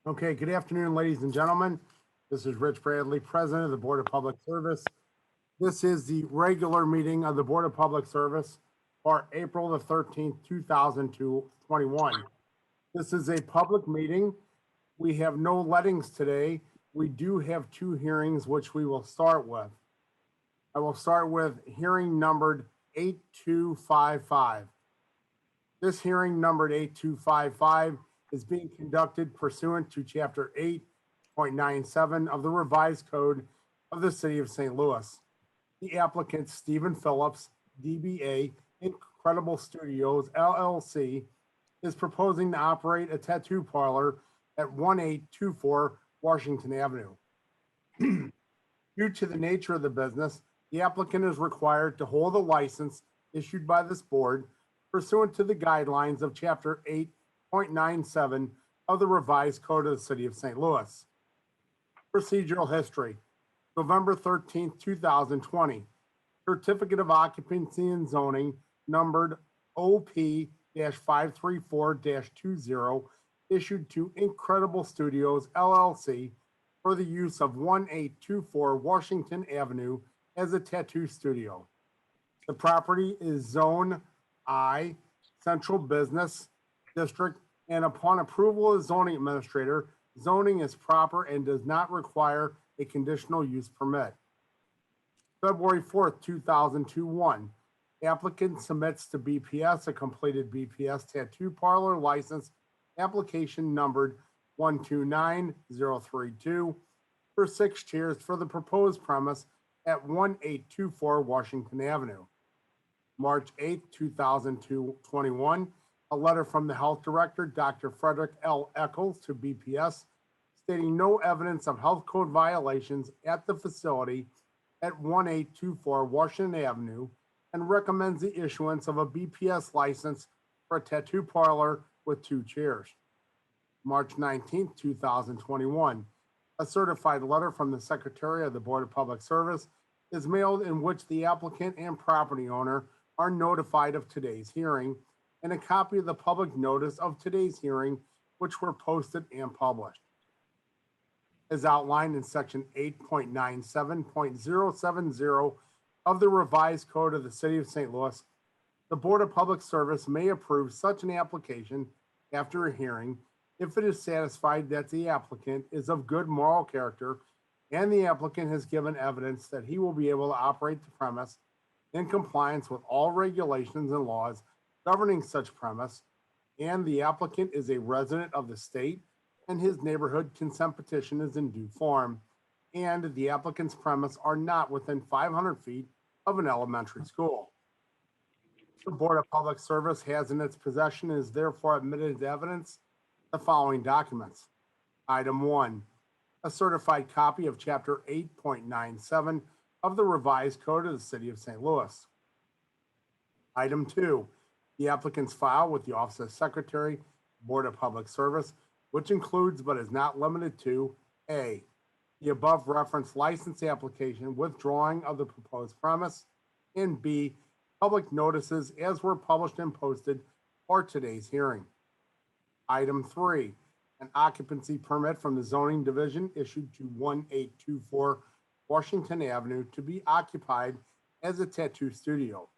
Okay, good afternoon, ladies and gentlemen. This is Rich Bradley, President of the Board of Public Service. This is the regular meeting of the Board of Public Service for April the 13th, 2021. This is a public meeting. We have no lettings today. We do have two hearings, which we will start with. I will start with hearing numbered 8255. This hearing numbered 8255 is being conducted pursuant to Chapter 8.97 of the Revised Code of the City of St. Louis. The applicant, Stephen Phillips, DBA Incredible Studios, LLC, is proposing to operate a tattoo parlor at 1824 Washington Avenue. Due to the nature of the business, the applicant is required to hold a license issued by this board pursuant to the guidelines of Chapter 8.97 of the Revised Code of the City of St. Louis. Procedural history. November 13th, 2020. Certificate of Occupancy and Zoning numbered OP-534-20 issued to Incredible Studios, LLC for the use of 1824 Washington Avenue as a tattoo studio. The property is Zone I, Central Business District, and upon approval of the zoning administrator, zoning is proper and does not require a conditional use permit. February 4th, 2021, applicant submits to BPS a completed BPS tattoo parlor license application numbered 129032 for 6 chairs for the proposed premise at 1824 Washington Avenue. March 8th, 2021, a letter from the health director, Dr. Frederick L. Eccles, to BPS stating no evidence of health code violations at the facility at 1824 Washington Avenue and recommends the issuance of a BPS license for a tattoo parlor with 2 chairs. March 19th, 2021, a certified letter from the Secretary of the Board of Public Service is mailed in which the applicant and property owner are notified of today's hearing, and a copy of the public notice of today's hearing, which were posted and published. As outlined in section 8.97.070 of the Revised Code of the City of St. Louis, the Board of Public Service may approve such an application after a hearing if it is satisfied that the applicant is of good moral character and the applicant has given evidence that he will be able to operate the premise in compliance with all regulations and laws governing such premise, and the applicant is a resident of the state and his neighborhood consent petition is in due form, and the applicant's premise are not within 500 feet of an elementary school. The Board of Public Service has in its possession and is therefore admitted as evidence the following documents. Item 1, a certified copy of Chapter 8.97 of the Revised Code of the City of St. Louis. Item 2, the applicant's file with the Office of Secretary, Board of Public Service, which includes but is not limited to A, the above referenced license application withdrawing of the proposed premise, and B, public notices as were published and posted for today's hearing. Item 3, an occupancy permit from the Zoning Division issued to 1824 Washington Avenue to be occupied as a tattoo studio.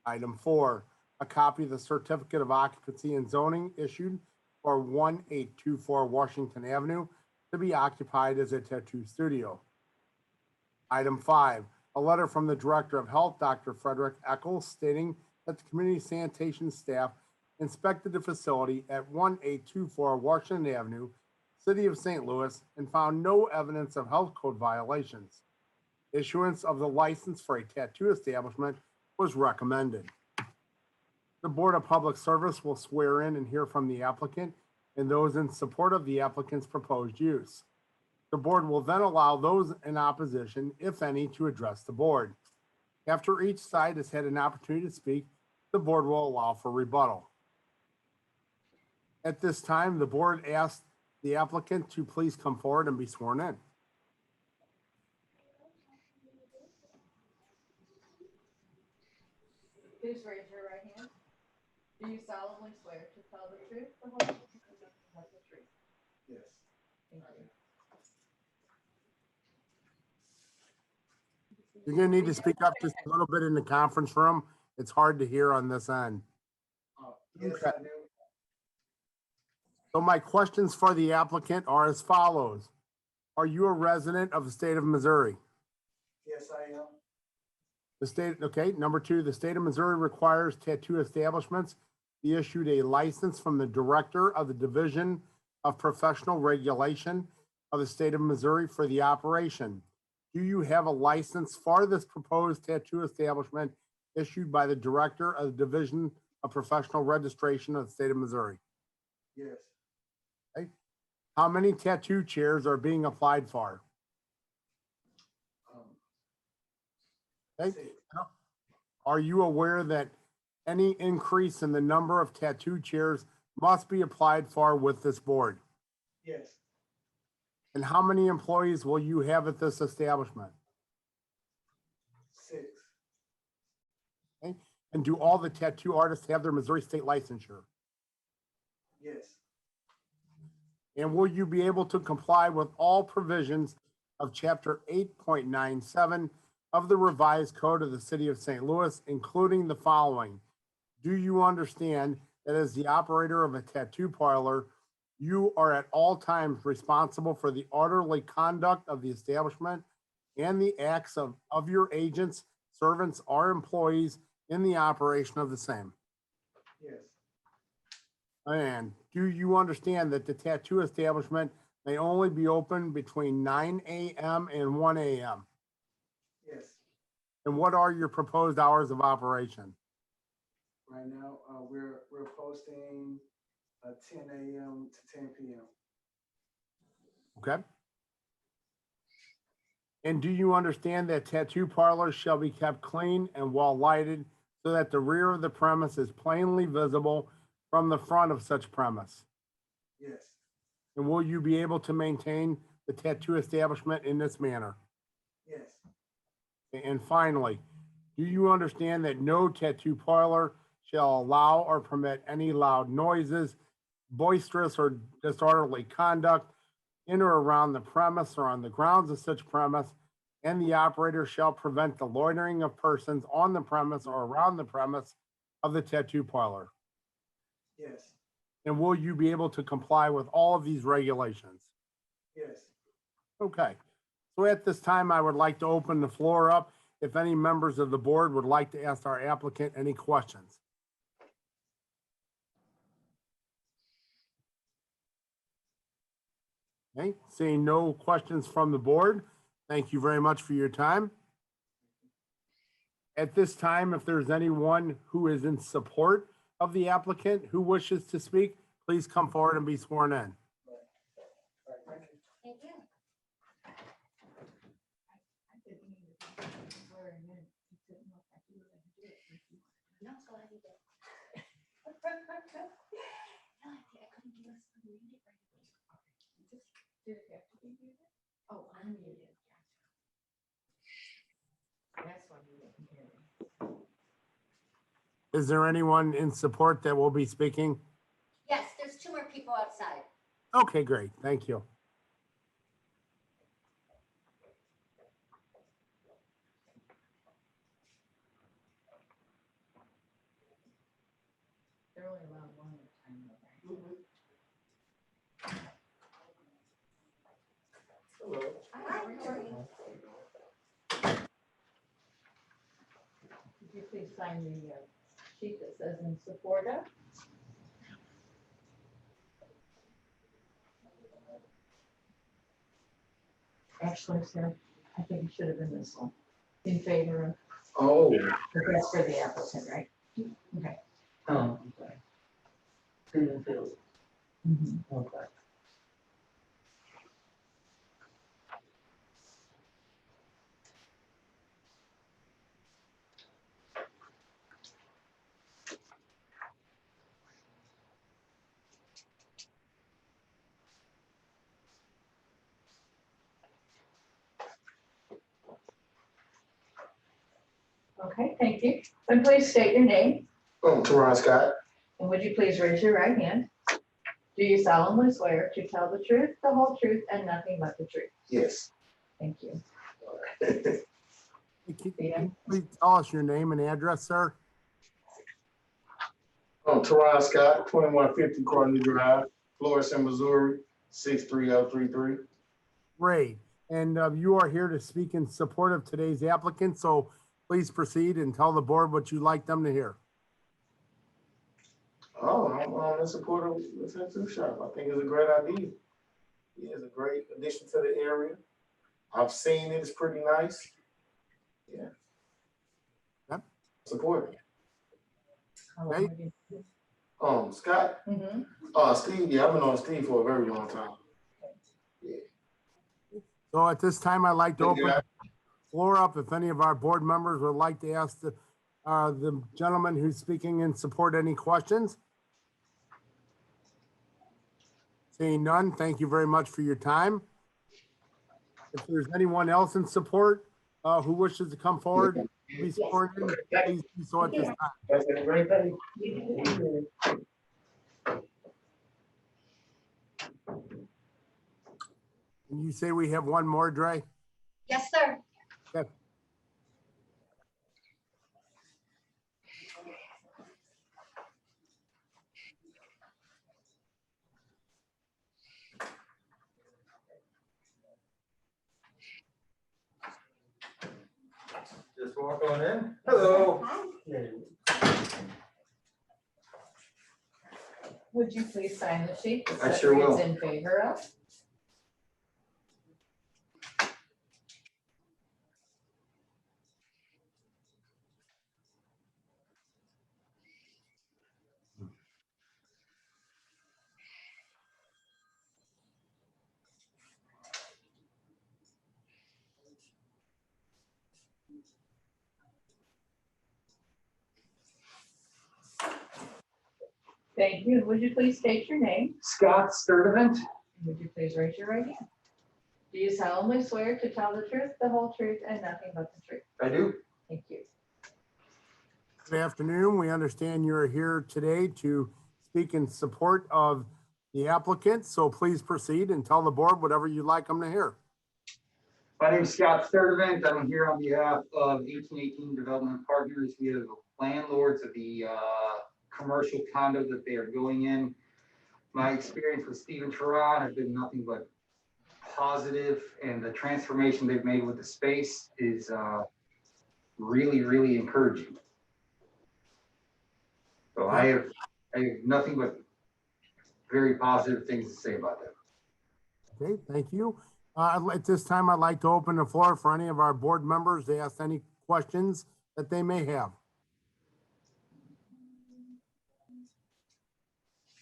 Item 4, a copy of the Certificate of Occupancy and Zoning issued for 1824 Washington Avenue to be occupied as a tattoo studio. Item 5, a letter from the Director of Health, Dr. Frederick Eccles, stating that the community sanitation staff inspected the facility at 1824 Washington Avenue, City of St. Louis, and found no evidence of health code violations. Issuance of the license for a tattoo establishment was recommended. The Board of Public Service will swear in and hear from the applicant and those in support of the applicant's proposed use. The board will then allow those in opposition, if any, to address the board. After each side has had an opportunity to speak, the board will allow for rebuttal. At this time, the board asks the applicant to please come forward and be sworn in. Please raise your right hand. Do you solemnly swear to tell the truth, the whole truth, and nothing but the truth? Yes. Thank you. You're gonna need to speak up just a little bit in the conference room. It's hard to hear on this end. Yes, Okay. I do. So my questions for the applicant are as follows. Are you a resident of the state of Missouri? Yes, I am. The state, okay, number two, the state of Missouri requires tattoo establishments be issued a license from the director of the Division of Professional Regulation of the state of Missouri for the operation. Do you have a license for this proposed tattoo establishment issued by the director of the Division of Professional Registration of the state of Missouri? Yes. How many tattoo chairs are being applied for? Okay. Six. Are you aware that any increase in the number of tattoo chairs must be applied for with this board? Yes. And how many employees will you have at this establishment? 6. Okay. And do all the tattoo artists have their Missouri state licensure? Yes. And will you be able to comply with all provisions of Chapter 8.97 of the revised code of the city of St. Louis, including the following? Do you understand that as the operator of a tattoo parlor, you are at all times responsible for the orderly conduct of the establishment and the acts of your agents, servants, or employees in the operation of the same? Yes. And do you understand that the tattoo establishment may only be open between 9 a.m. and 1 a.m.? Yes. And what are your proposed hours of operation? Right now, we're posting 10 a.m. to 10 p.m. Okay. And do you understand that tattoo parlors shall be kept clean and well lighted so that the rear of the premise is plainly visible from the front of such premise? Yes. And will you be able to maintain the tattoo establishment in this manner? Yes. And finally, do you understand that no tattoo parlor shall allow or permit any loud noises, boisterous or disorderly conduct in or around the premise or on the grounds of such premise, and the operator shall prevent the loitering of persons on the premise or around the premise of the tattoo parlor? Yes. And will you be able to comply with all of these regulations? Yes. Okay. So at this time, I would like to open the floor up if any members of the board would like to ask our applicant any questions. Okay, seeing no questions from the board, thank you very much for your time. At this time, if there's anyone who is in support of the applicant who wishes to speak, please come forward and be sworn in. All right, thank you. Thank you. No, go ahead, you did. No, I couldn't do this. Read it right away. Did it have to be muted? Oh, unmuted. That's why you didn't hear me. Is there anyone in support that will be speaking? Yes, there's 2 more people outside. Okay, great, thank you. They're only allowed 1 at a time, though, right? Hello. Hi, how are you? Could you please sign the sheet that says in support of? Actually, sir, I think it should have been this one. In favor of, Oh. but that's for the applicant, right? Okay. Oh, okay. Didn't feel it. Mm-hmm. Okay. Okay, thank you. And please state your name. Teron Scott. And would you please raise your right hand? Do you solemnly swear to tell the truth, the whole truth, and nothing but the truth? Yes. Thank you. Can you please tell us your name and address, sir? Teron Scott, 2150 Courtney Drive, Florissant, Missouri, 63033. Great. And you are here to speak in support of today's applicant, so please proceed and tell the board what you'd like them to hear. Oh, I'm in support of the tattoo shop. I think it's a great idea. Yeah, it's a great addition to the area. I've seen it, it's pretty nice. Yeah. Yep. Support it. How long Okay. have you- Scott? Steve, yeah, I've been on Steve for a very long time. So at this time, I'd like to open Yeah. the floor up if any of our board members would like to ask the gentleman who's speaking in support any questions. Seeing none, thank you very much for your time. If there's anyone else in support who wishes to come forward, to be supported, please do so at this time. That's a great thing. And you say we have one more, Dre? Yes, sir. Okay. Just walk on in. Hello. Would you please sign the sheet? I that sure will. reads in favor of? Thank you. Would you please state your name? Scott Sturdivant. Would you please raise your right hand? Do you solemnly swear to tell the truth, the whole truth, and nothing but the truth? I do. Thank you. Good afternoon. We understand you're here today to speak in support of the applicant, so please proceed and tell the board whatever you'd like them to hear. My name is Scott Sturdivant. I'm here on behalf of 1818 Development Partners. We are the landlords of the commercial condo that they are going in. My experience with Steve and Teron has been nothing but positive, and the transformation they've made with the space is really, really encouraging. So I have nothing but very positive things to say about that. Okay, thank you. At this time, I'd like to open the floor for any of our board members to ask any questions that they may have.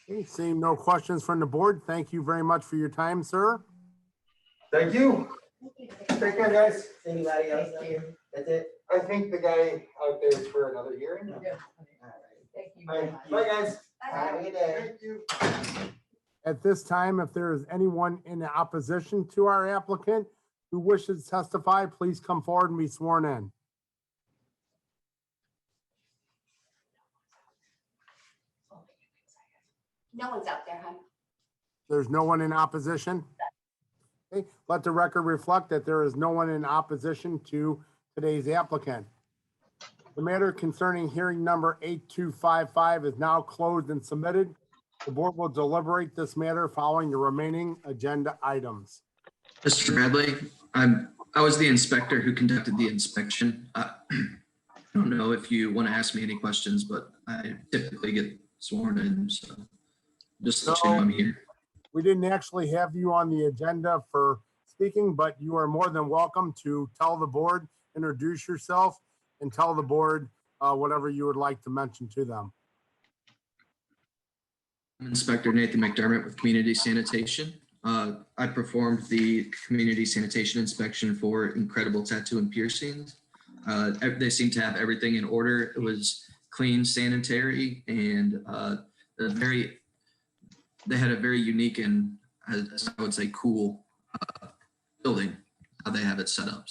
Okay, seeing no questions from the board, thank you very much for your time, sir. Thank you. Take care, guys. Anybody else? Thank you. That's it? I think the guy out there is for another hearing. Yeah. All Thank you Bye, very much. bye, guys. right. Have a good day. Thank you. At this time, if there is anyone in opposition to our applicant who wishes to testify, please come forward and be sworn in. No one's out there, huh? There's no one in opposition. Okay, let the record reflect that there is no one in opposition to today's applicant. The matter concerning hearing number 8255 is now closed and submitted. The board will deliberate this matter following the remaining agenda items. Mr. Bradley, I was the inspector who conducted the inspection. I don't know if you want to ask me any questions, but I typically get sworn in, so just to let you know I'm here. We didn't actually have you on the agenda for speaking, but you are more than welcome to tell the board, introduce yourself, and tell the board whatever you would like to mention to them. I'm Inspector Nathan McDermott with Community Sanitation. I performed the community sanitation inspection for Incredible Tattoo and Piercings. They seem to have everything in order. It was clean, sanitary, and they had a very unique and, as I would say, cool building, how they have it set up.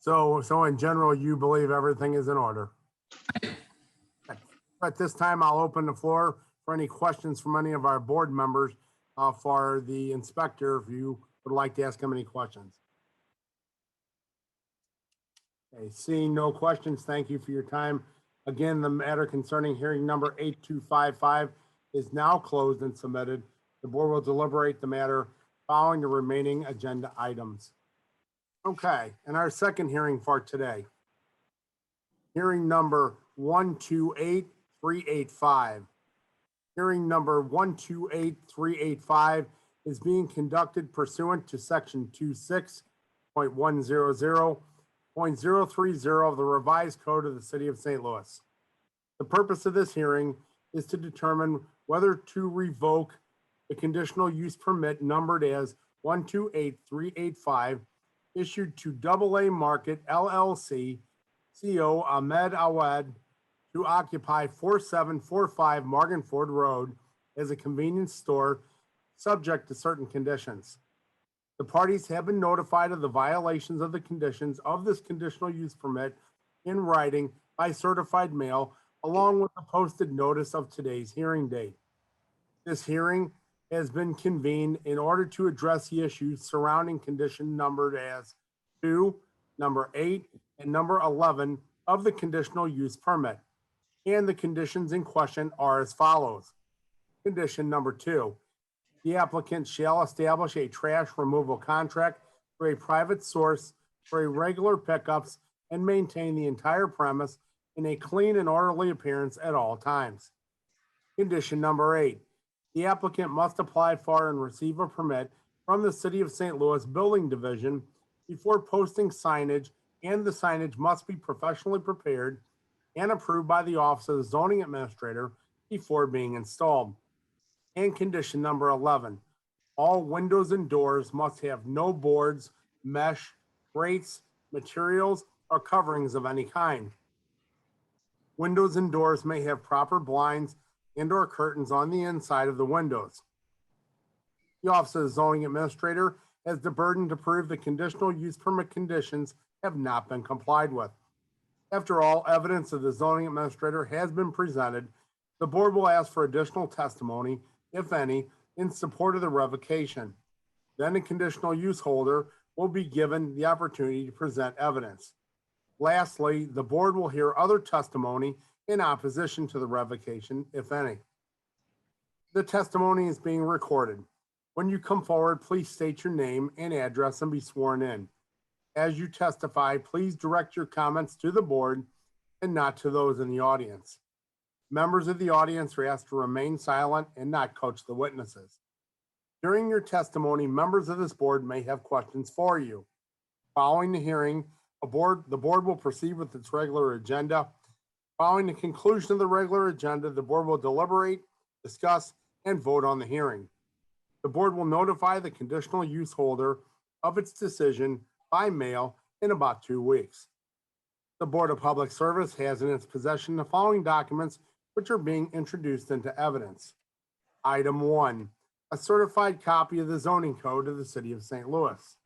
So in general, you believe everything is in order? At this time, I'll open the floor for any questions from any of our board members for the inspector, if you would like to ask him any questions. Okay, seeing no questions, thank you for your time. Again, the matter concerning hearing number 8255 is now closed and submitted. The board will deliberate the matter following the remaining agenda items. Okay, and our second hearing for today. Hearing number 128385. Hearing number 128385 is being conducted pursuant to section 26.100.030 of the revised code of the city of St. Louis. The purpose of this hearing is to determine whether to revoke the conditional use permit numbered as 128385 issued to AA Market LLC, CO Ahmed Awad, to occupy 4745 Morganford Road as a convenience store, subject to certain conditions. The parties have been notified of the violations of the conditions of this conditional use permit in writing by certified mail, along with a posted notice of today's hearing date. This hearing has been convened in order to address the issues surrounding condition numbered as 2, number 8, and number 11 of the conditional use permit. And the conditions in question are as follows. Condition number 2, the applicant shall establish a trash removal contract for a private source for irregular pickups and maintain the entire premise in a clean and orderly appearance at all times. Condition number 8, the applicant must apply for and receive a permit from the City of St. Louis Building Division before posting signage, and the signage must be professionally prepared and approved by the Office of the Zoning Administrator before being installed. And condition number 11, all windows and doors must have no boards, mesh, grates, materials, or coverings of any kind. Windows and doors may have proper blinds and/or curtains on the inside of the windows. The Office of the Zoning Administrator has the burden to prove the conditional use permit conditions have not been complied with. After all evidence of the zoning administrator has been presented, the board will ask for additional testimony, if any, in support of the revocation. Then a conditional use holder will be given the opportunity to present evidence. Lastly, the board will hear other testimony in opposition to the revocation, if any. The testimony is being recorded. When you come forward, please state your name and address and be sworn in. As you testify, please direct your comments to the board and not to those in the audience. Members of the audience are asked to remain silent and not coach the witnesses. During your testimony, members of this board may have questions for you. Following the hearing, the board will proceed with its regular agenda. Following the conclusion of the regular agenda, the board will deliberate, discuss, and vote on the hearing. The board will notify the conditional use holder of its decision by mail in about 2 weeks. The Board of Public Service has in its possession the following documents which are being introduced into evidence. Item 1, a certified copy of the zoning code of the City of St. Louis.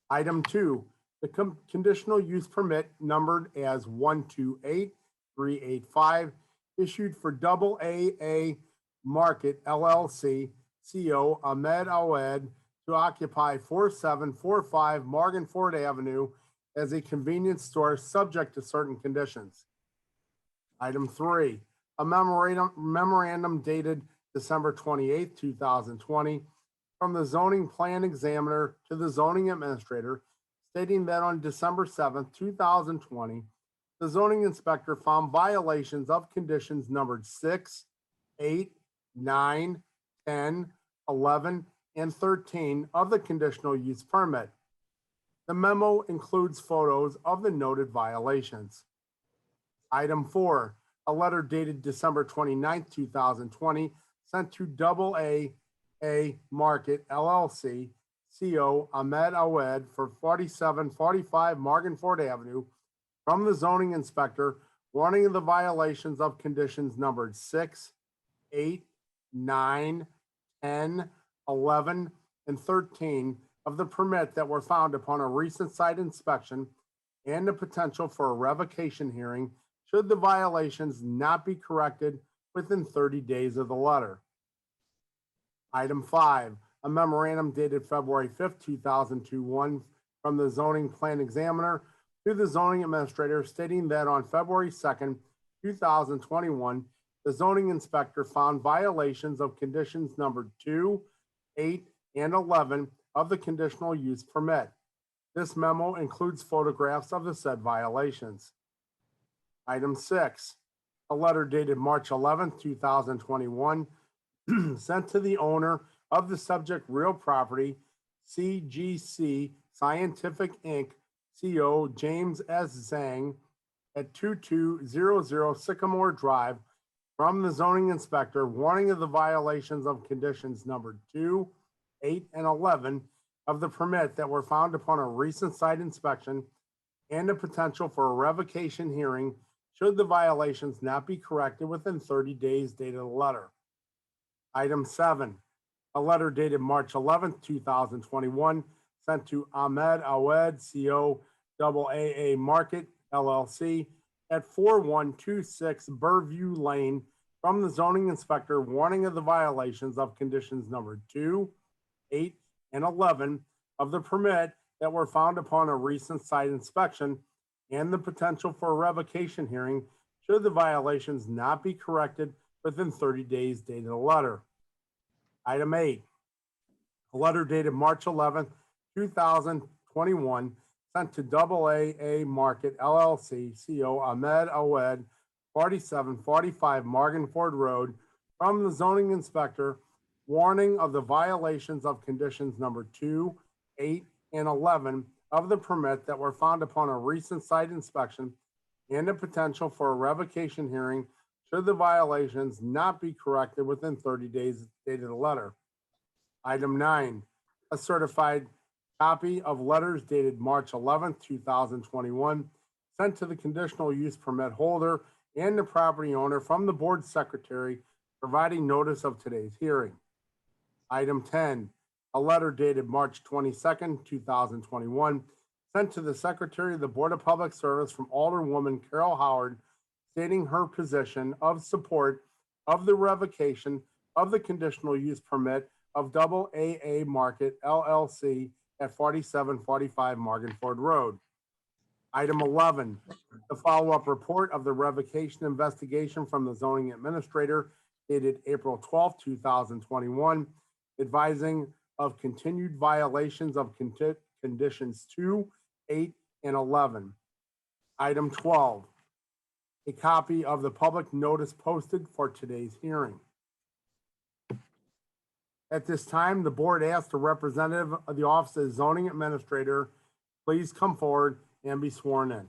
Item 2, the conditional use permit numbered as 128385 issued for AA Market LLC, CO Ahmed Awad, to occupy 4745 Morganford Avenue as a convenience store subject to certain conditions. Item 3, a memorandum dated December 28, 2020, from the zoning plan examiner to the zoning administrator, stating that on December 7, 2020, the zoning inspector found violations of conditions numbered 6, 8, 9, 10, 11, and 13 of the conditional use permit. The memo includes photos of the noted violations. Item 4, a letter dated December 29, 2020, sent to AA Market LLC, CO Ahmed Awad, for 4745 Morganford Avenue, from the zoning inspector, warning of the violations of conditions numbered 6, 8, 9, 10, 11, and 13 of the permit that were found upon a recent site inspection, and the potential for a revocation hearing should the violations not be corrected within 30 days of the letter. Item 5, a memorandum dated February 5th, 2021 from the zoning plan examiner to the zoning administrator stating that on February 2nd, 2021, the zoning inspector found violations of conditions numbered 2, 8, and 11 of the conditional use permit. This memo includes photographs of the said violations. Item 6, a letter dated March 11th, 2021, sent to the owner of the subject real property, CGC Scientific Inc., CO James S. Zhang, at 2200 Sycamore Drive, from the zoning inspector, warning of the violations of conditions numbered 2, 8, and 11 of the permit that were found upon a recent site inspection, and the potential for a revocation hearing should the violations not be corrected within 30 days dated the letter. Item 7, a letter dated March 11th, 2021, sent to Ahmed Awed, CO AAA Market, LLC, at 4126 Burview Lane, from the zoning inspector, warning of the violations of conditions numbered 2, 8, and 11 of the permit that were found upon a recent site inspection, and the potential for a revocation hearing should the violations not be corrected within 30 days dated the letter. Item 8, a letter dated March 11th, 2021, sent to AAA Market LLC, CO Ahmed Awed, 4745 Morganford Road, from the zoning inspector, warning of the violations of conditions number 2, 8, and 11 of the permit that were found upon a recent site inspection, and the potential for a revocation hearing should the violations not be corrected within 30 days dated the letter. Item 9, a certified copy of letters dated March 11th, 2021, sent to the conditional use permit holder and the property owner from the board secretary, providing notice of today's hearing. Item 10, a letter dated March 22nd, 2021, sent to the secretary of the Board of Public Service from Alderwoman Carol Howard, stating her position of support of the revocation of the conditional use permit of AAA Market LLC at 4745 Morganford Road. Item 11, the follow-up report of the revocation investigation from the zoning administrator dated April 12, 2021, advising of continued violations of conditions 2, 8, and 11. Item 12, a copy of the public notice posted for today's hearing. At this time, the board asks a representative of the Office of Zoning Administrator, please come forward and be sworn in.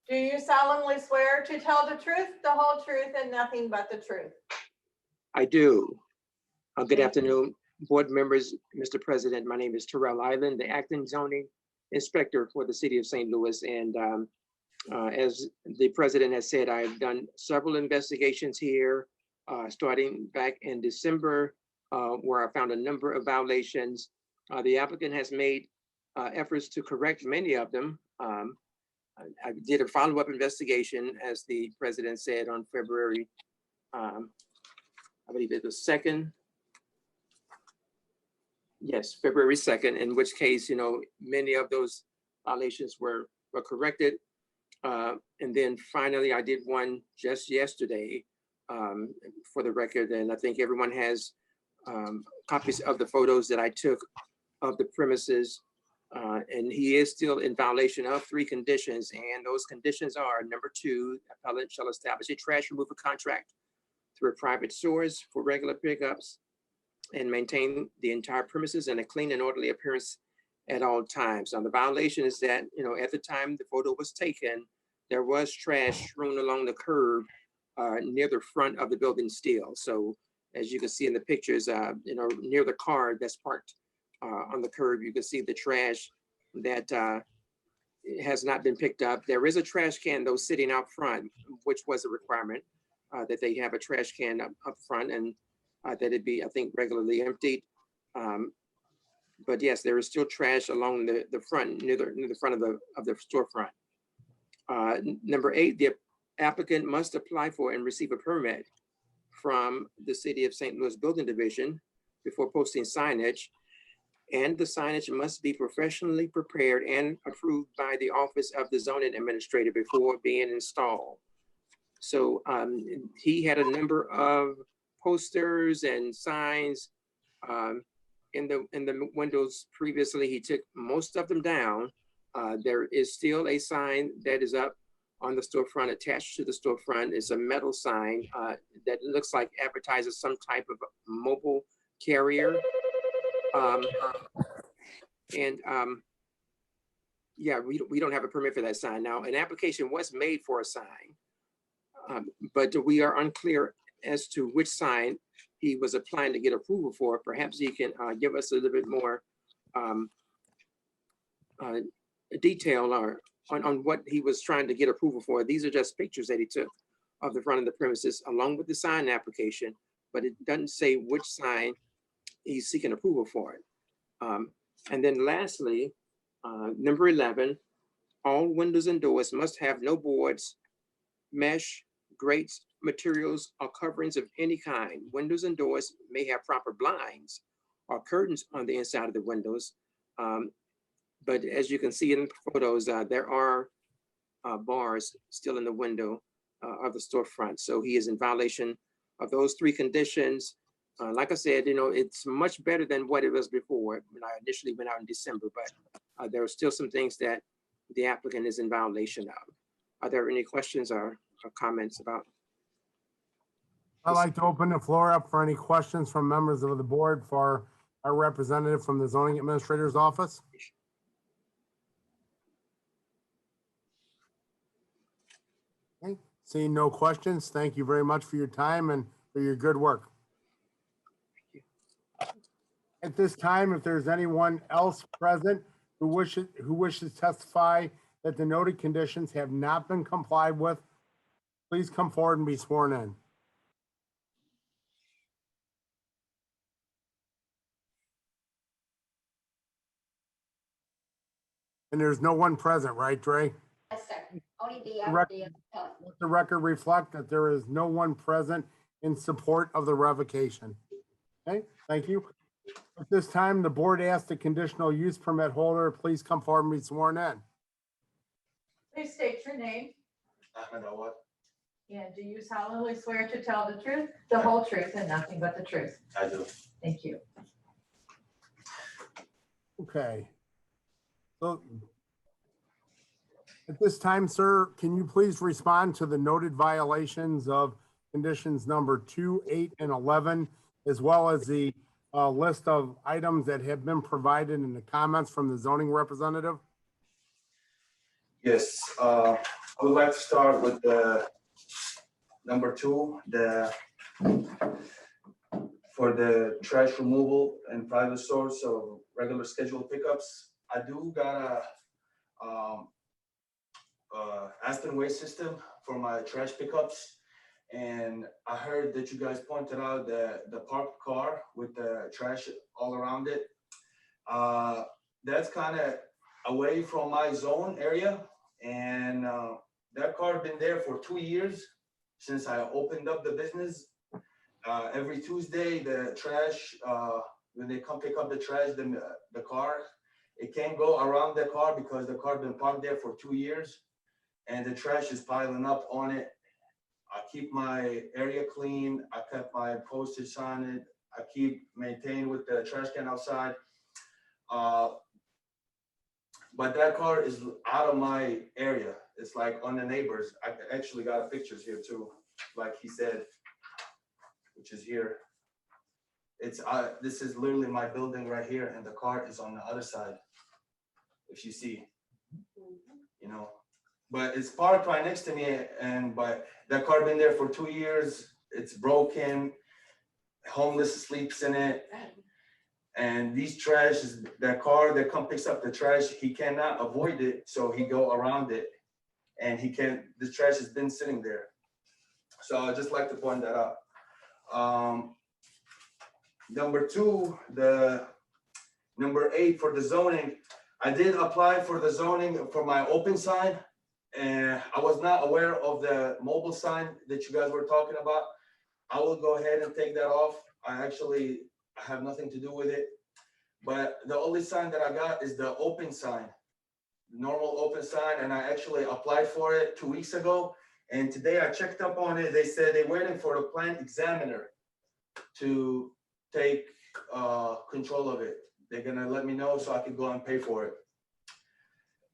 Do you solemnly swear to tell the truth, the whole truth, and nothing but the truth? I do. Good afternoon, board members, Mr. President. My name is Terrell Island, the acting zoning inspector for the city of St. Louis. And as the president has said, I've done several investigations here, starting back in December, where I found a number of violations. The applicant has made efforts to correct many of them. I did a follow-up investigation, as the president said, on February, I believe it was 2nd. Yes, February 2nd, in which case, many of those violations were corrected. And then finally, I did one just yesterday, for the record, and I think everyone has copies of the photos that I took of the premises. And he is still in violation of 3 conditions, and those conditions are: number 2, appellant shall establish a trash removal contract through a private source for regular pickups and maintain the entire premises in a clean and orderly appearance at all times. Now, the violation is that, at the time the photo was taken, there was trash strewn along the curb near the front of the building still. So as you can see in the pictures, near the car that's parked on the curb, you can see the trash that has not been picked up. There is a trash can though sitting out front, which was a requirement. that they have a trash can up front and that it be, I think, regularly emptied. But yes, there is still trash along the front, near the front of the storefront. Number 8, the applicant must apply for and receive a permit from the City of St. Louis Building Division before posting signage, and the signage must be professionally prepared and approved by the Office of the Zoning Administrator before being installed. So he had a number of posters and signs in the windows previously. He took most of them down. There is still a sign that is up on the storefront, attached to the storefront. It's a metal sign that looks like advertises some type of mobile carrier. Yeah, we don't have a permit for that sign. Now, an application was made for a sign, but we are unclear as to which sign he was applying to get approval for. Perhaps he can give us a little bit more detail on what he was trying to get approval for. These are just pictures that he took of the front of the premises along with the sign application, but it doesn't say which sign he's seeking approval for it. And then lastly, number 11, all windows and doors must have no boards, mesh, grates, materials, or coverings of any kind. Windows and doors may have proper blinds or curtains on the inside of the windows. But as you can see in the photos, there are bars still in the window of the storefront. So he is in violation of those 3 conditions. Like I said, it's much better than what it was before when I initially went out in December, but there are still some things that the applicant is in violation of. Are there any questions or comments about? I'd like to open the floor up for any questions from members of the board for our representative from the zoning administrator's office. Okay, seeing no questions, thank you very much for your time and for your good work. At this time, if there's anyone else present who wishes to testify that the noted conditions have not been complied with, please come forward and be sworn in. And there's no one present, right, Dre? Yes, sir. Only the Let the record reflect that there is no one present in support of the revocation. Okay, thank you. At this time, the board asks the conditional use permit holder, please come forward and be sworn in. Please state your name. And do you solemnly swear to tell the truth, the whole truth, and nothing but the truth? I do. Thank you. Okay. So at this time, sir, can you please respond to the noted violations of conditions number 2, 8, and 11, as well as the list of items that have been provided in the comments from the zoning representative? Yes, I would like to start with the number 2, for the trash removal and private source of regular scheduled pickups. I do got a Aspen waste system for my trash pickups, and I heard that you guys pointed out the parked car with the trash all around it. That's kind of away from my zone area, and that car been there for 2 years since I opened up the business. Every Tuesday, the trash, when they come pick up the trash, the car, it can't go around the car because the car been parked there for 2 years, and the trash is piling up on it. I keep my area clean. I kept my postage on it. I keep maintained with the trash can outside. But that car is out of my area. It's like on the neighbors. I actually got pictures here too, like he said, which is here. It's this is literally my building right here, and the car is on the other side, if you see, but it's parked right next to me, but that car been there for 2 years. It's broken, homeless sleeps in it, and these trash is that car that come picks up the trash. He cannot avoid it, so he go around it, and he can't. The trash has been sitting there, So I'd just like to point that out. Number two, the number 8 for the zoning, I did apply for the zoning for my open sign. And I was not aware of the mobile sign that you guys were talking about. I will go ahead and take that off. I have nothing to do with it. But the only sign that I got is the open sign, normal open sign. And I actually applied for it 2 weeks ago. And today I checked up on it. They said they're waiting for the plant examiner to take control of it. They're gonna let me know so I can go and pay for it.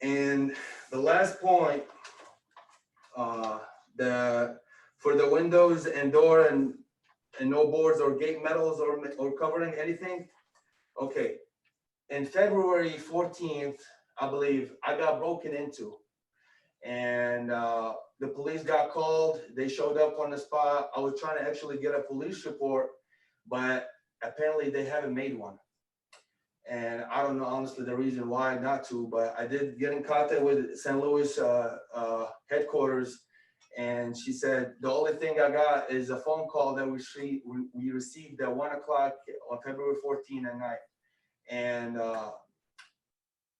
And the last point, for the windows and door and no boards or gate metals or covering anything. Okay, in February 14th, I believe, I got broken into. And the police got called, they showed up on the spot. I was trying to actually get a police report, but apparently they haven't made one. And I don't know honestly the reason why not to, but I did get in contact with St. Louis headquarters, and she said the only thing I got is a phone call that we received at 1 o'clock on February 14th at night, and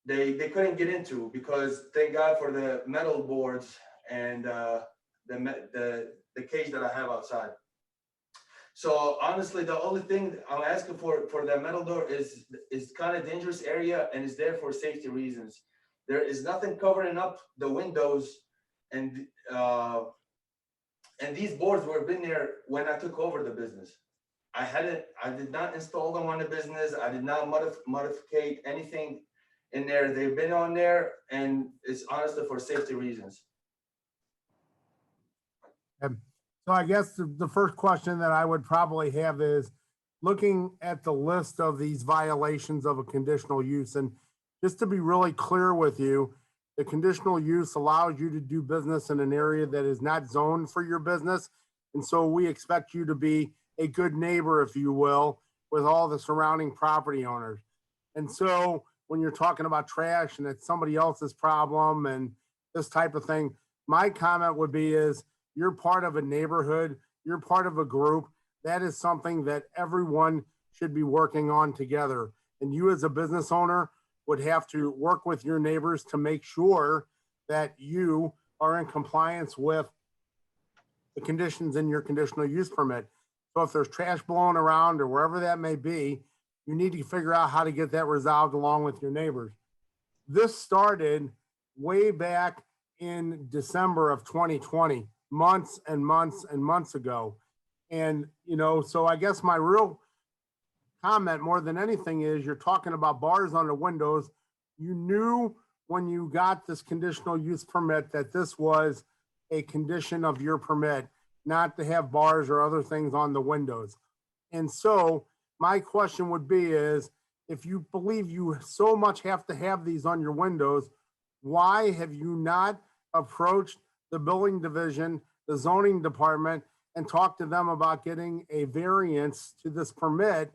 they couldn't get into, because thank God for the metal boards and the cage that I have outside. So honestly, the only thing I'm asking for the metal door is kind of dangerous area, and it's there for safety reasons. There is nothing covering up the windows, and these boards were been there when I took over the business. I did not install them on the business. I did not modify anything in there. They've been on there, and it's honestly for safety reasons. So I guess the first question that I would probably have is, looking at the list of these violations of a conditional use, and just to be really clear with you, the conditional use allows you to do business in an area that is not zoned for your business. And so we expect you to be a good neighbor, if you will, with all the surrounding property owners. And so when you're talking about trash and it's somebody else's problem and this type of thing, my comment would be is, you're part of a neighborhood, you're part of a group. That is something that everyone should be working on together. And you as a business owner would have to work with your neighbors to make sure that you are in compliance with the conditions in your conditional use permit. So if there's trash blowing around or wherever that may be, you need to figure out how to get that resolved along with your neighbors. This started way back in December of 2020. Months and months and months ago. And, so I guess my real comment more than anything is, you're talking about bars on the windows. You knew when you got this conditional use permit that this was a condition of your permit, not to have bars or other things on the windows. And so my question would be is, if you believe you so much have to have these on your windows, why have you not approached the building division, the zoning department, and talk to them about getting a variance to this permit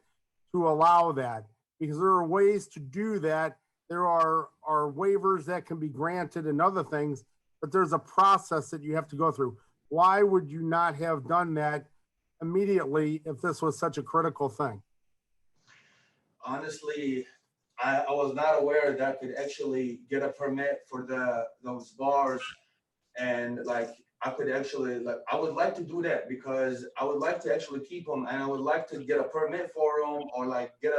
to allow that? Because there are ways to do that. There are waivers that can be granted and other things, but there's a process that you have to go through. Why would you not have done that immediately if this was such a critical thing? Honestly, I was not aware that I could actually get a permit for those bars, and I could actually, I would like to do that, because I would like to actually keep them, and I would like to get a permit for them, or get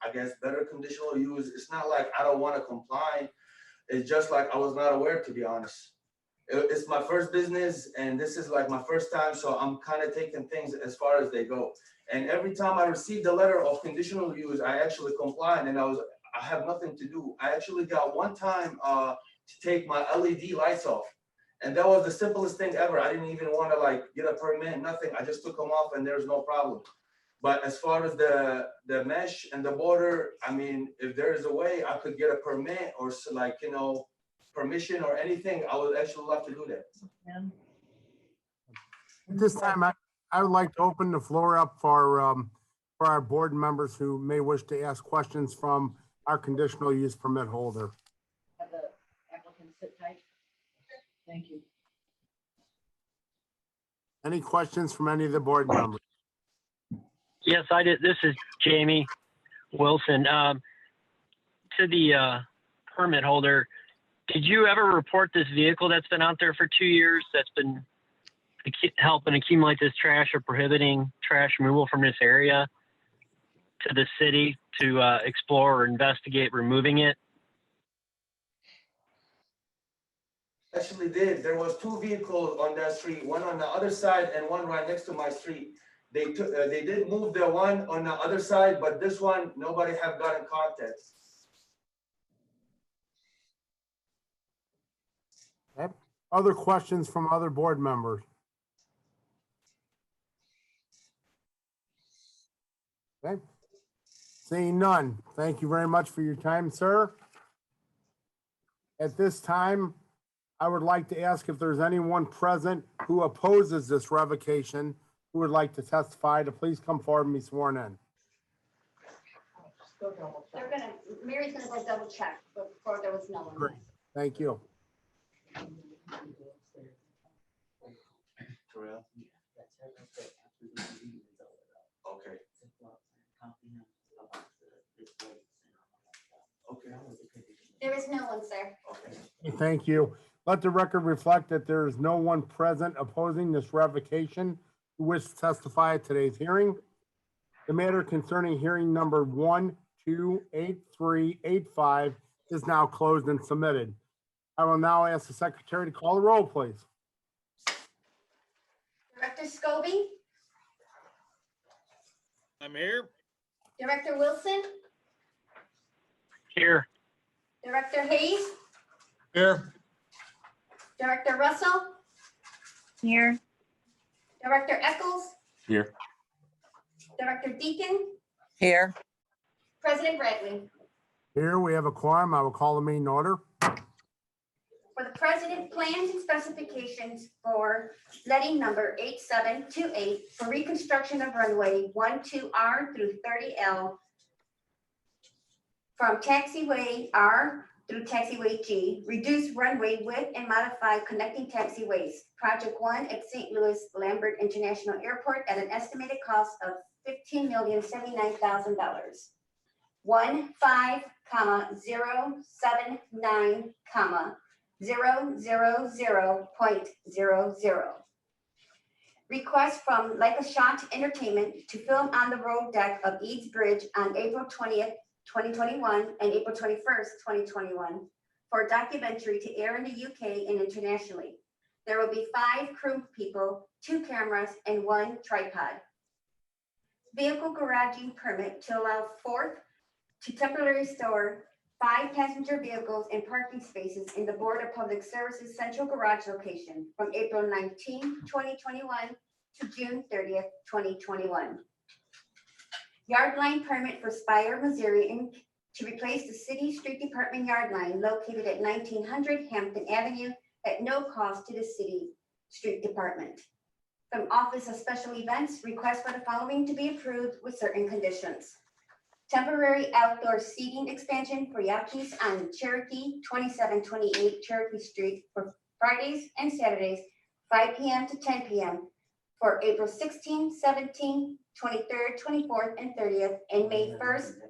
I guess, better conditional use. It's not like I don't want to comply. It's just I was not aware, to be honest. It's my first business, and this is my first time, so I'm kind of taking things as far as they go. And every time I received a letter of conditional use, I actually complied, and I have nothing to do. I actually got one time to take my LED lights off. And that was the simplest thing ever. I didn't even want to get a permit, nothing. I just took them off, and there's no problem. But as far as the mesh and the border, I mean, if there is a way I could get a permit or permission or anything, I would actually love to do that. At this time, I would like to open the floor up for our board members who may wish to ask questions from our conditional use permit holder. Have the applicant sit tight. Thank you. Any questions from any of the board members? Yes, I did. This is Jamie Wilson. To the permit holder, did you ever report this vehicle that's been out there for 2 years that's been helping accumulate this trash or prohibiting trash removal from this area to the city to explore or investigate removing it? Actually did. There was 2 vehicles on that street, one on the other side and one right next to my street. They did move the one on the other side, but this one, nobody have got in contact. Okay. Other questions from other board members? Okay. Seeing none, thank you very much for your time, sir. At this time, I would like to ask if there's anyone present who opposes this revocation who would like to testify to please come forward and be sworn in. Mary's gonna go double check before there was no one. Great. Thank you. Okay. Okay. There is no one, sir. Okay. Thank you. Let the record reflect that there is no one present opposing this revocation who wishes to testify at today's hearing. The matter concerning hearing number 1, 2, 8, 3, 8, 5 is now closed and submitted. I will now ask the secretary to call the roll, please. Director Scobie, I'm here. Director Wilson, Here. Director Hayes, Here. Director Russell, Here. Director Eccles, Here. Director Deacon, Here. President Bradley. Here we have a quorum. I will call the meeting to order. For the president, plans and specifications for letting number 8728 for reconstruction of runway 12R through 30L from taxiway R through taxiway G, reduce runway width and modify connecting taxiways. Project 1 at St. Louis Lambert International Airport at an estimated cost of $15,079,000. 15,079,000.00. Request from Like a Shot Entertainment to film on the road deck of Eads Bridge on April 20th, 2021 and April 21st, 2021 for a documentary to air in the UK and internationally. There will be 5 crew people, 2 cameras, and 1 tripod. Vehicle garaging permit to allow 4th to temporarily store 5 passenger vehicles and parking spaces in the Board of Public Services Central Garage location from April 19, 2021 to June 30th, 2021. Yard line permit for Spire, Missouri, Inc. to replace the city street department yard line located at 1900 Hampton Avenue at no cost to the city street department. From Office of Special Events, request for the following to be approved with certain conditions. Temporary outdoor seating expansion for Yakis on Cherokee, 2728 Cherokee Street for Fridays and Saturdays, 5 p.m. to 10 p.m. for April 16, 17, 23rd, 24th, and 30th, and May 1st,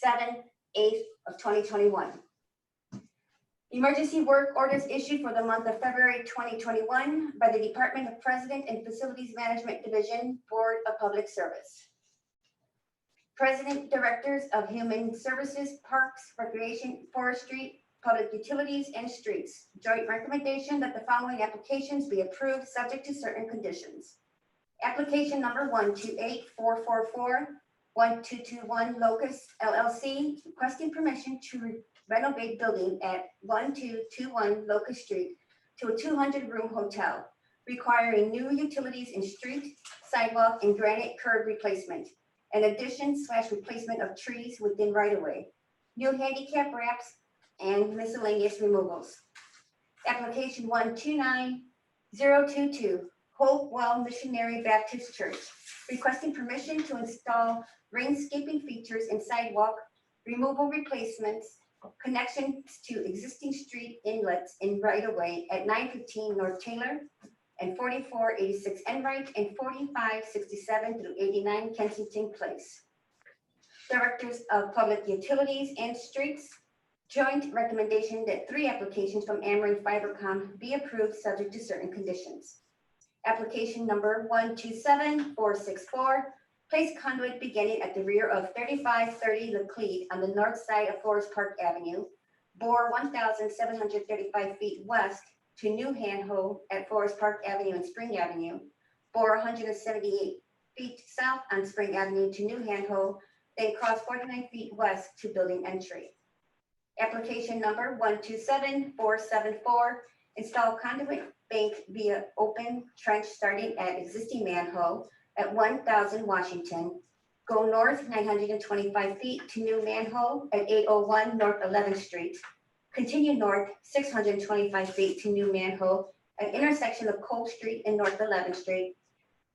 7th, 8th of 2021. Emergency work orders issued for the month of February 2021 by the Department of President and Facilities Management Division, Board of Public Service. President, Directors of Human Services, Parks, Recreation, Forestry, Public Utilities, and Streets. Joint recommendation that the following applications be approved subject to certain conditions. Application number 128444-1221 Locust LLC, requesting permission to renovate building at 1221 Locust Street to a 200-room hotel, requiring new utilities in street, sidewalk, and granite curb replacement, an addition/replacement of trees within right-of-way, new handicap ramps, and miscellaneous removals. Application 129022, Hopewell Missionary Baptist Church, requesting permission to install rainscaping features in sidewalk, removal replacements, connections to existing street inlets in right-of-way at 915 North Taylor and 4486 Enright and 4567 through 89 Kensington Place. Directors of Public Utilities and Streets, joint recommendation that 3 applications from Ameren Fibercom be approved subject to certain conditions. Application number 127464, place conduit beginning at the rear of 3530 Laclede on the north side of Forest Park Avenue, bore 1,735 feet west to new handhole at Forest Park Avenue and Spring Avenue, bore 178 feet south on Spring Avenue to new handhole, then cross 49 feet west to building entry. Application number 127474, install conduit bank via open trench starting at existing manhole at 1000 Washington, go north 925 feet to new manhole at 801 North 11th Street, continue north 625 feet to new manhole at intersection of Cole Street and North 11th Street,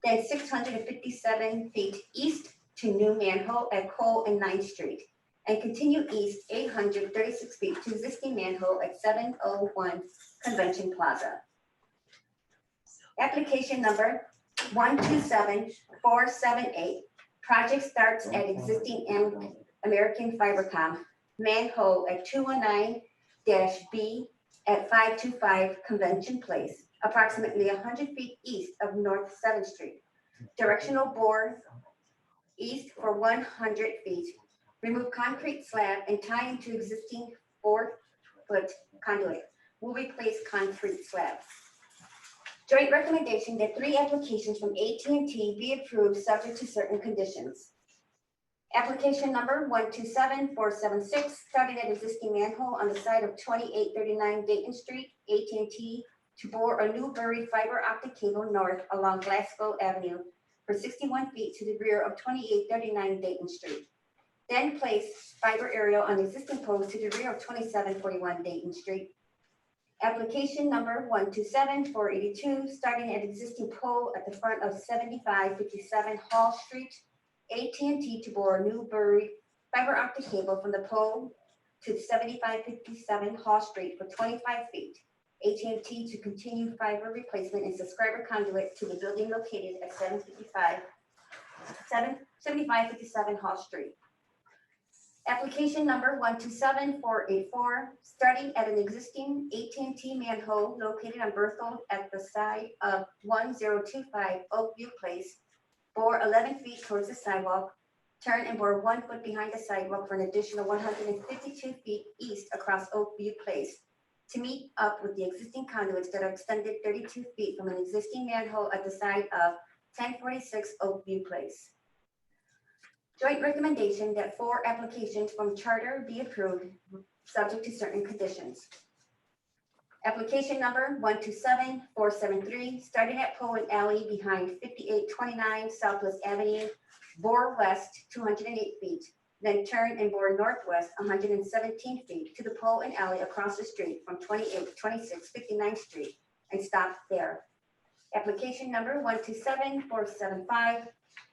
then 657 feet east to new manhole at Cole and 9th Street, and continue east 836 feet to existing manhole at 701 Convention Plaza. Application number 127478, project starts at existing American Fibercom manhole at 219-B at 525 Convention Place, approximately 100 feet east of North 7th Street. Directional bore east for 100 feet. Remove concrete slab and tie into existing 4-foot conduit. Will replace concrete slab. Joint recommendation that 3 applications from AT&T be approved subject to certain conditions. Application number 127476, starting at existing manhole on the side of 2839 Dayton Street, AT&T to bore a new buried fiber optic cable north along Glasgow Avenue for 61 feet to the rear of 2839 Dayton Street. Then place fiber aerial on existing post to the rear of 2741 Dayton Street. Application number 127482, starting at existing pole at the front of 7557 Hall Street, AT&T to bore a new buried fiber optic cable from the pole to 7557 Hall Street for 25 feet. AT&T to continue fiber replacement and subscriber conduit to the building located at 7557 Hall Street. Application number 127484, starting at an existing AT&T manhole located on Berthold at the side of 1025 Oakview Place, bore 11 feet towards the sidewalk, turn and bore 1 foot behind the sidewalk for an additional 152 feet east across Oakview Place to meet up with the existing conduits that are extended 32 feet from an existing manhole at the side of 1046 Oakview Place. Joint recommendation that 4 applications from Charter be approved, subject to certain conditions. Application number 127473, starting at Poland Alley behind 5829 Southwest Avenue, bore west 208 feet, then turn and bore northwest 117 feet to the pole and alley across the street from 2826 59th Street and stop there. Application number 127475,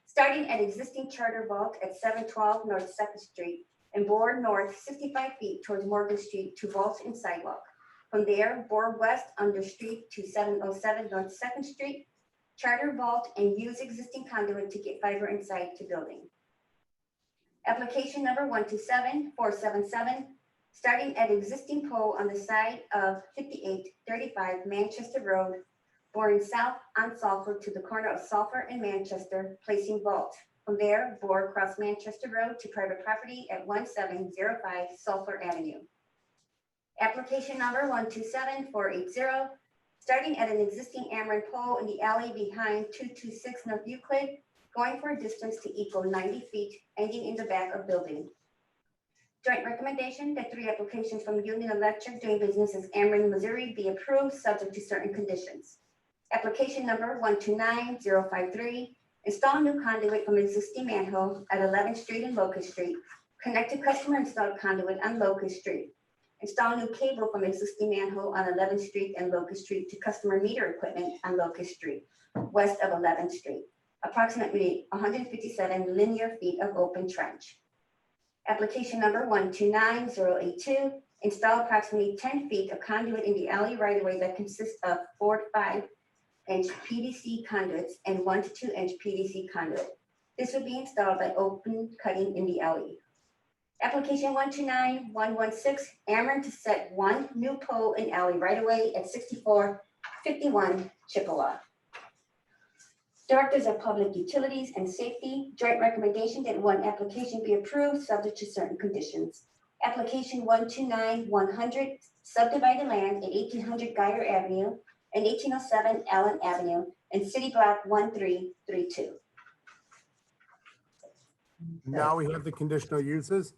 starting at existing Charter vault at 712 North 2nd Street and bore north 65 feet towards Morgan Street to vault and sidewalk. From there, bore west under street to 707 North 2nd Street, Charter vault and use existing conduit to get fiber inside to building. Application number 127477, starting at existing pole on the side of 5835 Manchester Road, boring south on Sulphur to the corner of Sulphur and Manchester, placing vault. From there, bore across Manchester Road to private property at 1705 Sulphur Avenue. Application number 127480, starting at an existing Ameren pole in the alley behind 226 North Euclid, going for a distance to equal 90 feet, ending in the back of building. Joint recommendation that 3 applications from Union Electric doing business as Ameren, Missouri be approved subject to certain conditions. Application number 129053, install new conduit from existing manhole at 11th Street and Locust Street, connect to customer installed conduit on Locust Street. Install new cable from existing manhole on 11th Street and Locust Street to customer meter equipment on Locust Street, west of 11th Street. Approximately 157 linear feet of open trench. Application number 129082, install approximately 10 feet of conduit in the alley right-of-way that consists of 4 to 5 inch PVC conduits and 1 to 2 inch PVC conduit. This would be installed by open cutting in the alley. Application 129116, Ameren to set 1 new pole in alley right away at 6451 Chippewa. Directors of Public Utilities and Safety, joint recommendation that 1 application be approved subject to certain conditions. Application 129100, subdivide the land at 1800 Geiger Avenue and 1807 Allen Avenue in City Block 1332. Now we have the conditional uses.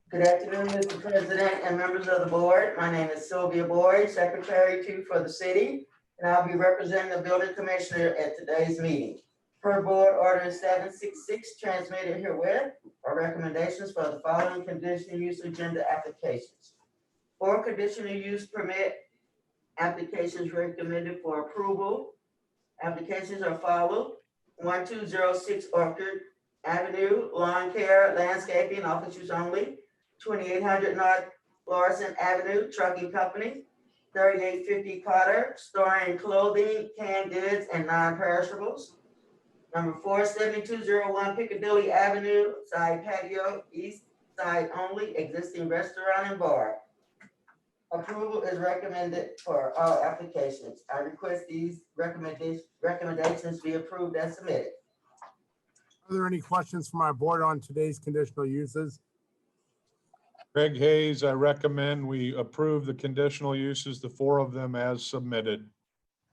Good afternoon, Mr. President and members of the board. My name is Sylvia Boyd, Secretary for the city, and I'll be representing the building commissioner at today's meeting. Per board order 766 transmitted herewith are recommendations for the following conditional use agenda applications. 4 conditional use permit applications recommended for approval. Applications are followed. 1206 Orchard Avenue, lawn care, landscaping, office use only. 2800 North Florissant Avenue, trucking company. 3850 Cotter, storing clothing, canned goods, and non-perishables. Number 47201 Piccadilly Avenue, side patio, east side only, existing restaurant and bar. Approval is recommended for all applications. I request these recommendations be approved as submitted. Are there any questions from our board on today's conditional uses? Greg Hayes, I recommend we approve the conditional uses, the 4 of them as submitted.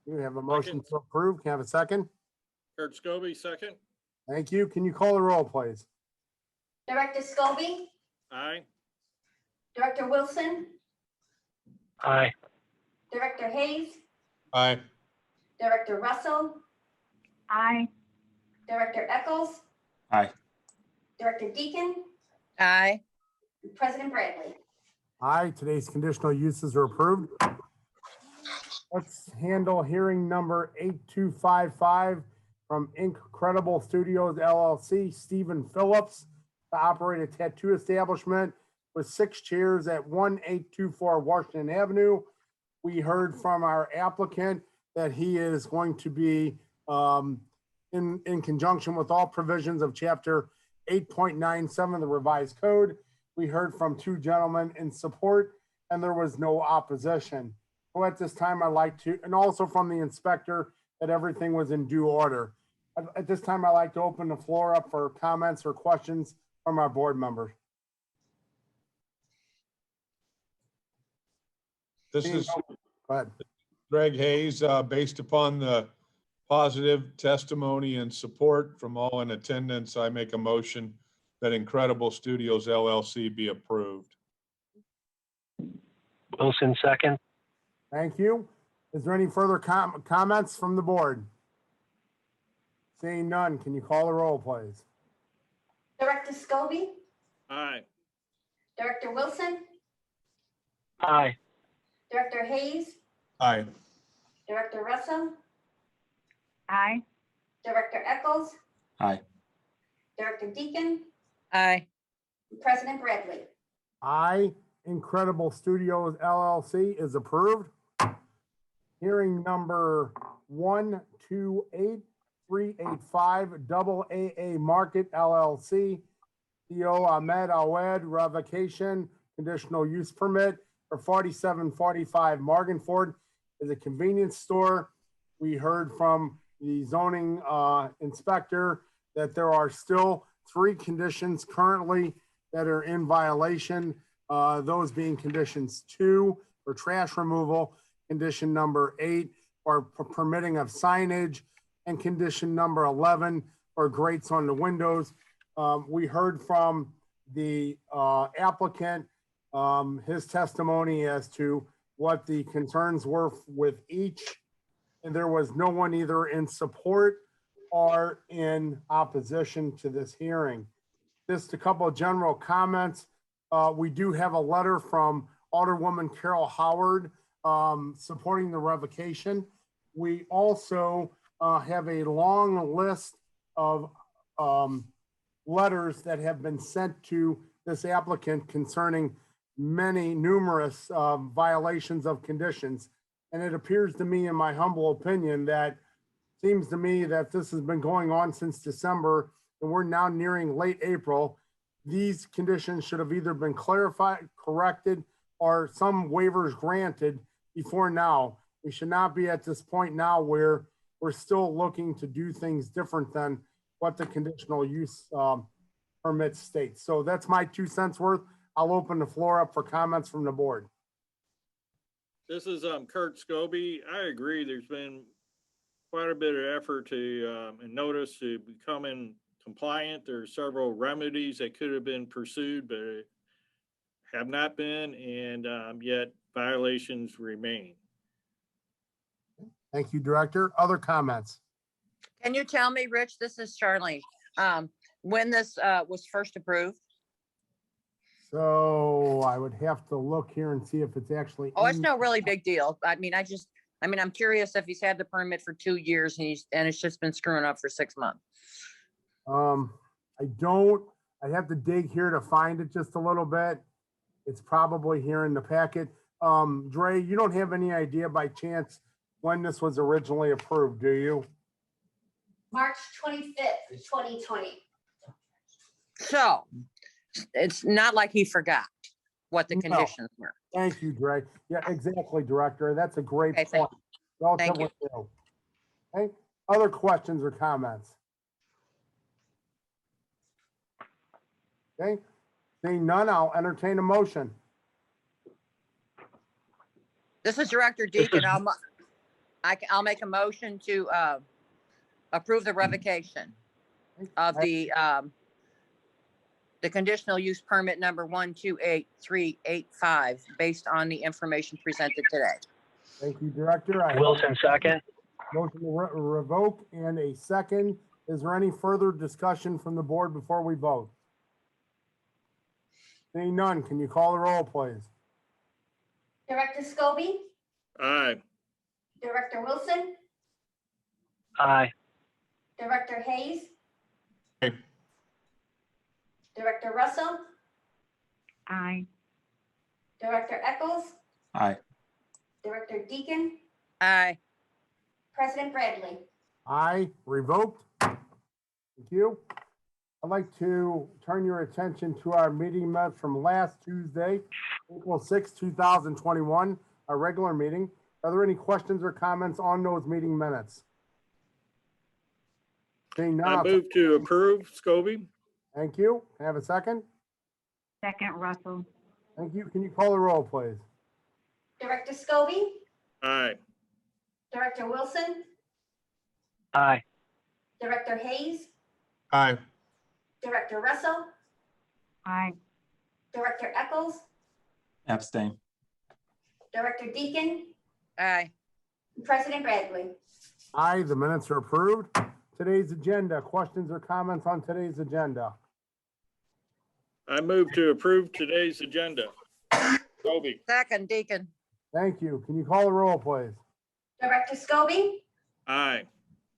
We have a motion to approve. Can I have a second? Kurt Scobie, second. Thank you. Can you call the roll, please? Director Scobie, Aye. Director Wilson, Aye. Director Hayes, Aye. Director Russell, Aye. Director Eccles. Aye. Director Deacon, Aye. and President Bradley. Aye, today's conditional uses are approved. Let's handle hearing number 8255 from Incredible Studios LLC, Stephen Phillips, to operate a tattoo establishment with 6 chairs at 1824 Washington Avenue. We heard from our applicant that he is going to be in conjunction with all provisions of chapter 8.97 of the revised code. We heard from 2 gentlemen in support, and there was no opposition. So at this time, I'd like to, and also from the inspector, that everything was in due order. At this time, I'd like to open the floor up for comments or questions from our board members. This is Go ahead. Greg Hayes, based upon the positive testimony and support from all in attendance, I make a motion that Incredible Studios LLC be approved. Wilson, second. Thank you. Is there any further comments from the board? Seeing none, can you call the roll, please? Director Scobie, Aye. Director Wilson, Aye. Director Hayes, Aye. Director Russell, Aye. Director Eccles. Aye. Director Deacon, Aye. and President Bradley. Aye. Incredible Studios LLC is approved. Hearing number 128385, Double AA Market LLC, Theo Ahmed Awed, revocation, conditional use permit for 4745 Morganford is a convenience store. We heard from the zoning inspector that there are still 3 conditions currently that are in violation. Those being conditions 2 for trash removal, condition number 8 for permitting of signage, and condition number 11 for grates on the windows. We heard from the applicant, his testimony as to what the concerns were with each, and there was no one either in support or in opposition to this hearing. Just a couple of general comments. We do have a letter from Alderwoman Carol Howard supporting the revocation. We also have a long list of letters that have been sent to this applicant concerning numerous violations of conditions. And it appears to me, in my humble opinion, that seems to me that this has been going on since December and we're now nearing late April. These conditions should have either been clarified, corrected, or some waivers granted before now. We should not be at this point now where we're still looking to do things different than what the conditional use permit states. So that's my 2 cents worth. I'll open the floor up for comments from the board. This is Kurt Scobie. I agree. There's been quite a bit of effort to and notice to becoming compliant. There are several remedies that could have been pursued, but have not been, and yet violations remain. Thank you, Director. Other comments? Can you tell me, Rich, this is Charlene, when this was first approved? So I would have to look here and see if it's actually. Oh, it's in- no really big deal. I mean, I'm curious if he's had the permit for 2 years and it's just been screwing up for 6 months. I'd have to dig here to find it just a little bit. It's probably here in the packet. Dre, you don't have any idea by chance when this was originally approved, do you? March 25th, 2020. So it's not like he forgot what the No. conditions were. Thank you, Dre. Yeah, exactly, Director. That's a great Okay, point. thank you. Relatively new. Okay, other questions or comments? Okay, seeing none, I'll entertain a motion. This is Director Deacon. I'll make a motion to approve the revocation of the conditional use permit number 128385 based on the information presented today. Thank you, Director. I have Wilson, second. a motion to revoke and a second. Is there any further discussion from the board before we vote? Seeing none, can you call the roll, please? Director Scobie, Aye. Director Wilson, Aye. Director Hayes. Aye. Director Russell, Aye. Director Eccles, Aye. Director Deacon, Aye. President Bradley. Aye, revoked. Thank you. I'd like to turn your attention to our meeting minutes from last Tuesday, April 6, 2021, our regular meeting. Are there any questions or comments on those meeting minutes? Seeing none, I I'll- move to approve, Scobie. Thank you. Can I have a second? Second, Russell. Thank you. Can you call the roll, please? Director Scobie, Aye. Director Wilson, Aye. Director Hayes, Aye. Director Russell, Aye. Director Eccles, Abstain. Director Deacon, Aye. President Bradley. Aye, the minutes are approved. Today's agenda, questions or comments on today's agenda? I move to approve today's agenda. Scobie. Second, Deacon. Thank you. Can you call the roll, please? Director Scobie, Aye.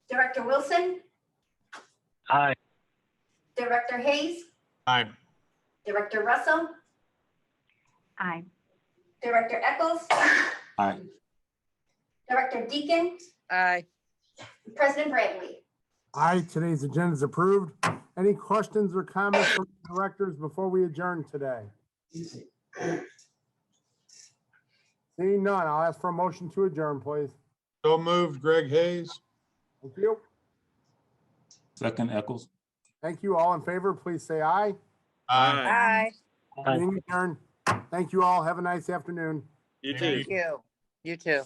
Director Wilson, Aye. Director Hayes, Aye. Director Russell, Aye. Director Eccles, Aye. Director Deacon, Aye. President Bradley. Aye, today's agenda is approved. Any questions or comments from directors before we adjourn today? Seeing none, I'll ask for a motion to adjourn, please. So moved, Greg Hayes. Thank you. Second, Eccles. Thank you. All in favor, please say aye. Aye. Meeting adjourned. Thank you all. Have a nice afternoon. You too. Thank you. You too.